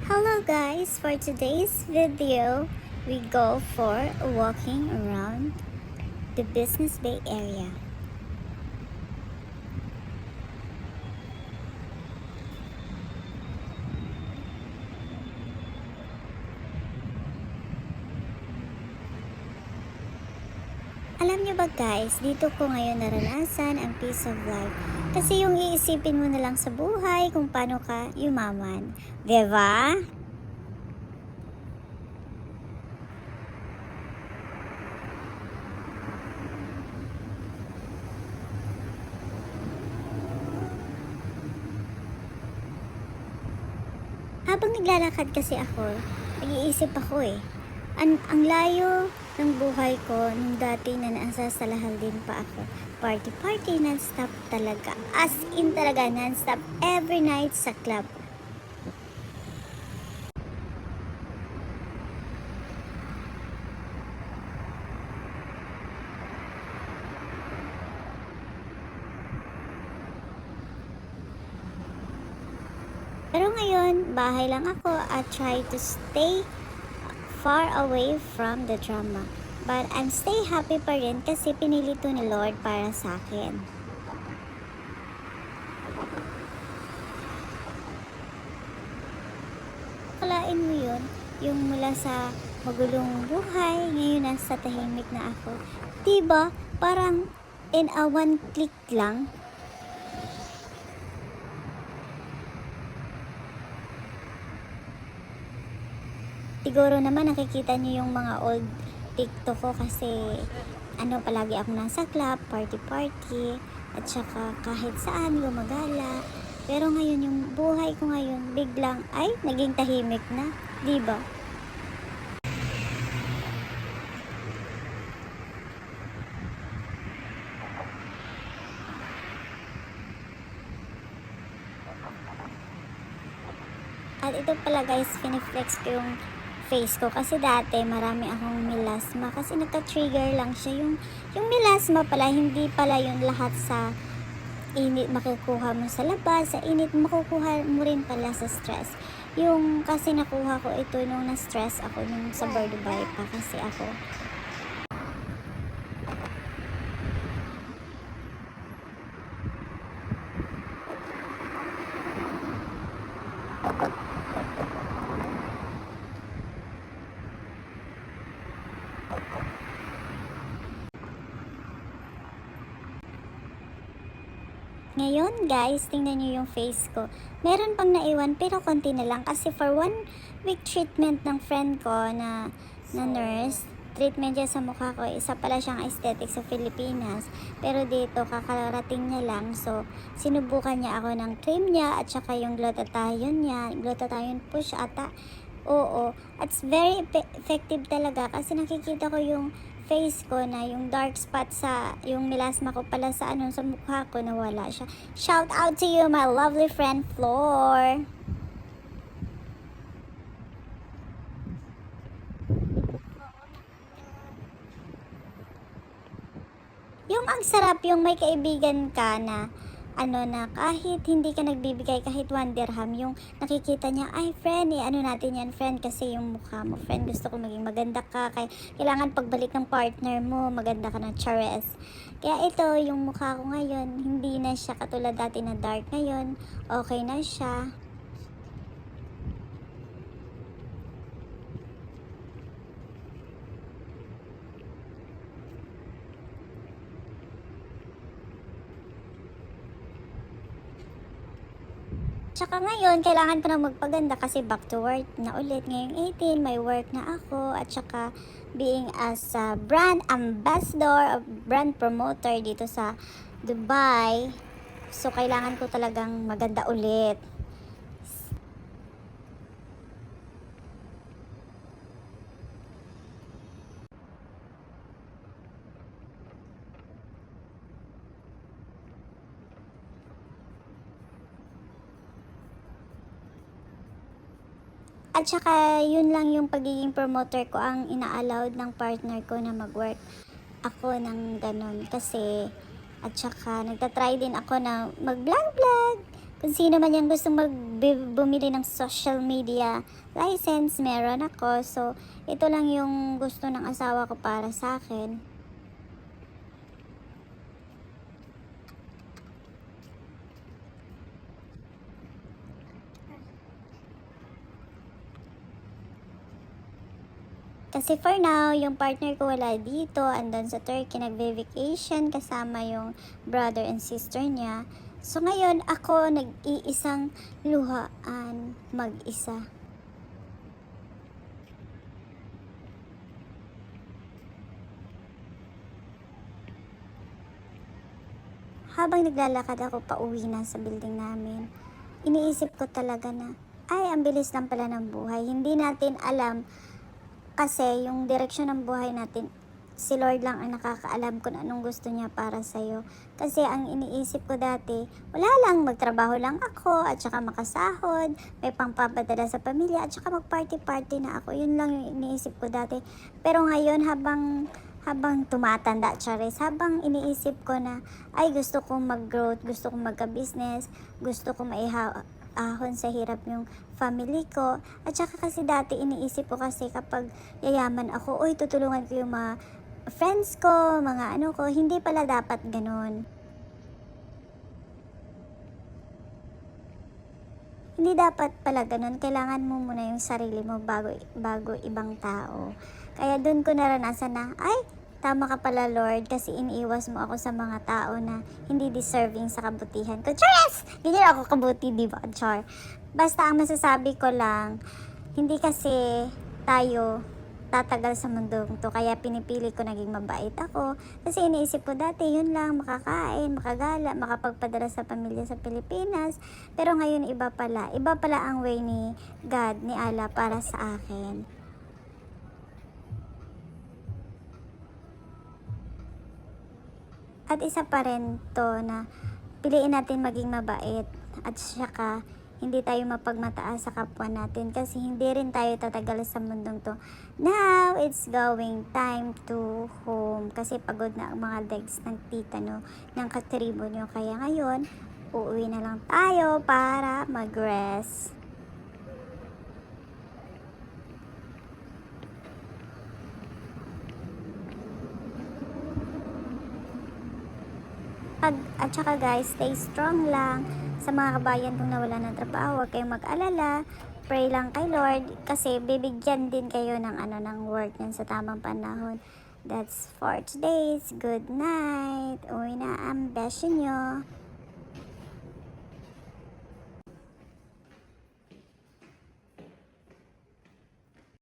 Hello guys, for today's video, we go for walking around the Business Bay area. Alam niyo ba guys, dito ko ngayon naranasan ang peace of life. Kasi yung iisipin mo na lang sa buhay kung paano ka yumaman. Diba? Habang naglalakad kasi ako, nag-iisip ako ang layo ng buhay ko nung dati na nasa Salahal din pa ako. Party non-stop talaga. As in talaga non-stop every night sa club. Pero ngayon, bahay lang ako at try to stay far away from the drama. But I'm stay happy pa rin kasi pinili to ni Lord para sa akin. Kalain mo yun, yung mula sa magulong buhay, ngayon nasa tahimik na ako. Diba? Parang in a one click lang. Siguro naman nakikita niyo yung mga old TikTok ko kasi palagi ako nasa club, party at saka kahit saan gumagala. Pero ngayon yung buhay ko ngayon biglang ay naging tahimik na, 'di ba? At ito pala guys, piniflex ko yung face ko kasi dati marami akong melasma kasi nagka-trigger lang siya yung melasma pala, hindi pala yung lahat sa init makukuha mo sa labas, sa init makukuha mo rin pala sa stress. Yung kasi nakuha ko ito nung na-stress ako nung sa Dubai pa kasi ako. Ngayon guys, tingnan nyo yung face ko. Meron pang naiwan pero konti na lang kasi for 1 week treatment ng friend ko na nurse, treatment niya sa mukha ko. Isa pala siyang aesthetic sa Pilipinas. Pero dito kakarating niya lang. So sinubukan niya ako ng cream niya at saka yung glutathione niya. Glutathione push ata. Oo. It's very effective talaga kasi nakikita ko yung face ko na yung dark spot sa yung melasma ko pala sa sa mukha ko nawala siya. Shout out to you my lovely friend Flor. Yung ang sarap yung may kaibigan ka na na kahit hindi ka nagbibigay kahit 1 dirham, yung nakikita niya, ay friend, natin yan friend kasi yung mukha mo friend, gusto ko maging maganda ka, kaya kailangan pagbalik ng partner mo, maganda ka na chares. Kaya ito, yung mukha ko ngayon, hindi na siya katulad dati na dark, ngayon, okay na siya. Tsaka ngayon, kailangan ko na magpaganda kasi back to work na ulit. Ngayong 18, may work na ako. At tsaka being as a brand ambassador, brand promoter dito sa Dubai. So, kailangan ko talagang maganda ulit. At saka, yun lang yung pagiging promoter ko ang ina-allowed ng partner ko na mag-work ako ng ganun. Kasi, at saka, nagtatry din ako na mag-vlog-vlog Kung sino man yung gustong bumili ng social media license, meron ako. So, ito lang yung gusto ng asawa ko para sa akin. Kasi for now, yung partner ko wala dito, andun sa Turkey, nagbe-vacation kasama yung brother and sister niya. So ngayon, ako nag-iisang luhaan mag-isa. Habang naglalakad ako pauwi na sa building namin, iniisip ko talaga na, ay, ang bilis lang pala ng buhay. Hindi natin alam kasi yung direksyon ng buhay natin, si Lord lang ang nakakaalam kung anong gusto niya para sa'yo. Kasi ang iniisip ko dati, wala lang, magtrabaho lang ako at saka makasahod, may pangpapadala sa pamilya at saka mag-party-party na ako. Yun lang yung iniisip ko dati. Pero ngayon habang tumatanda, Charis, habang iniisip ko na, ay gusto kong mag-growth, gusto kong magka-business, gusto kong ahon sa hirap yung family ko. At saka kasi dati iniisip ko kasi kapag yayaman ako, uy, tutulungan ko yung mga friends ko, mga ano ko. Hindi pala dapat ganun. Hindi dapat pala ganun. Kailangan mo muna yung sarili mo bago ibang tao. Kaya dun ko naranasan na, ay, tama ka pala Lord kasi iniiwas mo ako sa mga tao na hindi deserving sa kabutihan ko. Charis! Hindi ako kabuti, di ba? Char. Basta ang masasabi ko lang, hindi kasi tayo tatagal sa mundong to. Kaya pinipili ko naging mabait ako. Kasi iniisip ko dati, yun lang, makakain, makagala, makapagpadala sa pamilya sa Pilipinas. Pero ngayon iba pala. Iba pala ang way ni God, ni Allah para sa akin. At isa pa rin to na piliin natin maging mabait at saka hindi tayo mapagmataas sa kapwa natin kasi hindi rin tayo tatagal sa mundong to. Now, it's going time to home kasi pagod na ang mga legs ng tita no, ng katribo nyo. Kaya ngayon, uuwi na lang tayo para mag-rest. At saka guys, stay strong lang. Sa mga kabayan kong nawala ng trabaho, huwag kayong mag-alala. Pray lang kay Lord kasi bibigyan din kayo ng work yan sa tamang panahon. That's for today's good night. Uwi na ang besyo nyo.